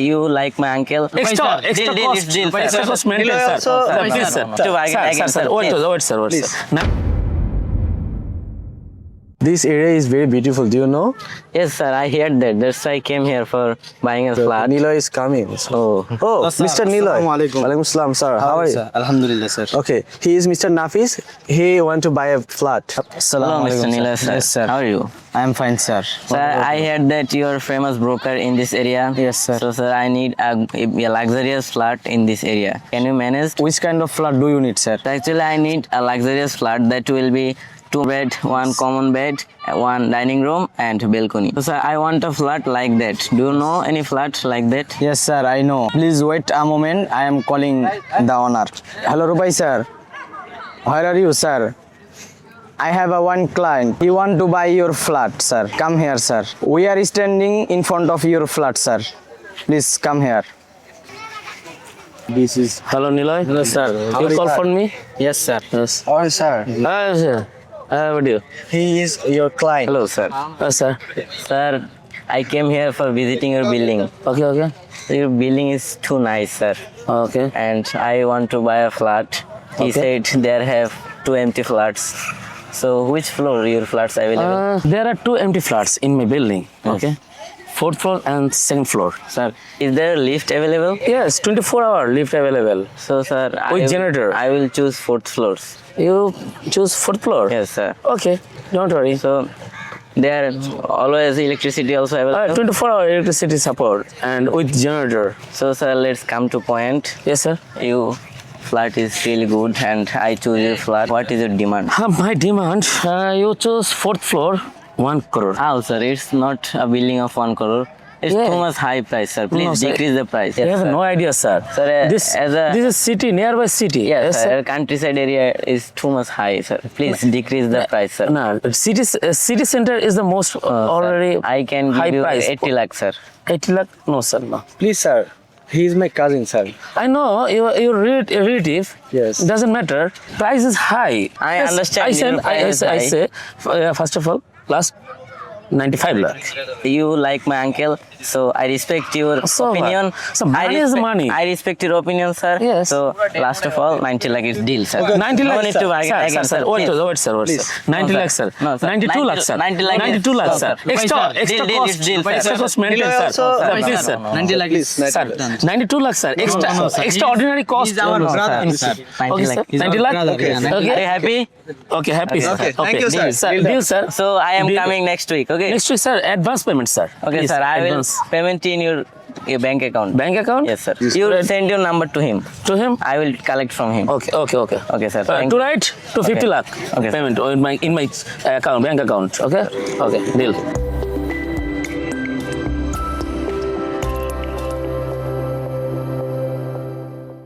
You like my uncle? Extra Deal, cost. deal, sir. Extra cost maintain, sir. So- Please, sir. To bargain again, Sir, sir, wait, please. sir, wait, Please. sir. Now, This area is very beautiful. Do you know? Yes, sir. I heard that. That's why I came here for buying a flat. Niloy is coming. Oh, Oh, sir. Mr. Niloy. Assalamu alaikum. Walaikum salam, sir. How are you? Sir? Alhamdulillah, sir. Okay, he is Mr. Nafis. He want to buy a flat. hello, Mr. Nila, sir. Yes, sir. How are you? I am fine, sir. Sir, I heard that you are famous broker in this area. Yes, sir. So, sir, I need a luxurious flat in this area. Can you manage? Which kind of flat do you need, sir? Actually, I need a luxurious flat that will be 2 bed, 1 common bed, 1 dining room, and balcony. So, sir, I want a flat like that. Do you know any flat like that? Yes, sir, I know. Please wait a moment. I am calling the owner. Hello, Rubai, sir. Where are you, sir? I have a one client. He want to buy your flat, sir. Come here, sir. We are standing in front of your flat, sir. Please come here. This is. hello, Niloy. Hello, sir. You call for me? Yes, sir. Yes. Oh, sir. Sir. How are you? He is your client. Hello, sir. Sir. Sir, I came here for visiting your building. Okay, okay. Your building is too nice, sir. Okay. And I want to buy a flat. He Okay. said there have 2 empty flats. So which floor your flats available? There are 2 empty flats in my building. Okay. 4th floor and 2nd floor. Sir, is there a lift available? Yes, 24-hour lift available. So, sir, With generator. I will choose 4th floors. You choose 4th floor? Yes, sir. Okay, don't worry. So there always electricity also available. 24-hour electricity support and with generator. So, sir, let's come to point. Yes, sir. Your flat is really good, and I choose your flat. What is your demand? My demand, you choose 4th floor, 1 crore. How, sir? It's not a building of 1 crore. It's Yeah. too much high price, sir. Please No, sir. decrease the price. You have sir. no idea, sir. Sir, this as is city, nearby city. Yes, Yes, sir. Countryside area is too much high, sir. Please decrease the price, sir. No, city center is the most already I can give high you price. 80 lakh, sir. 80 lakh? No, sir, no. Please, sir. He is my cousin, sir. I know your relative. Yes. Doesn't matter. Price is high. I understand I your price is I high. say, first of all, last 95 lakh. You like my uncle, so I respect your So what? opinion. So money is money. I respect your opinion, sir. Yes. So last of all, 90 lakh is deal, sir. 90 No lakh, need to bargain again, sir. Wait, please. sir. 90 No, lakh, sir. No, sir. 92 lakh, sir. 90 lakh. 92 lakh, No, sir. sir. Extra Deal, cost. deal, sir. Extra cost maintain, Niloy sir. also- Sir, No, please, no, sir. no, no. 90 lakh is Sir, 92 lakh, sir. Extraordinary cost. He's our brother, sir. 90 Okay, lakh. sir. He's 90 our lakh. brother, Okay. yeah, 90 Are Okay. you happy? Okay, happy, sir. Okay, thank you, sir. Deal, sir. So I am Deal. coming next week, okay? Next week, sir. Advance payment, sir. Okay, Please, sir. I will advance. payment in your bank account. Bank account? Yes, sir. You send your number to him. To him? I will collect from him. Okay. Okay, sir. Thank you. Tonight to 50 Okay. lakh Okay, sir. payment in my account, bank account. Okay. Deal.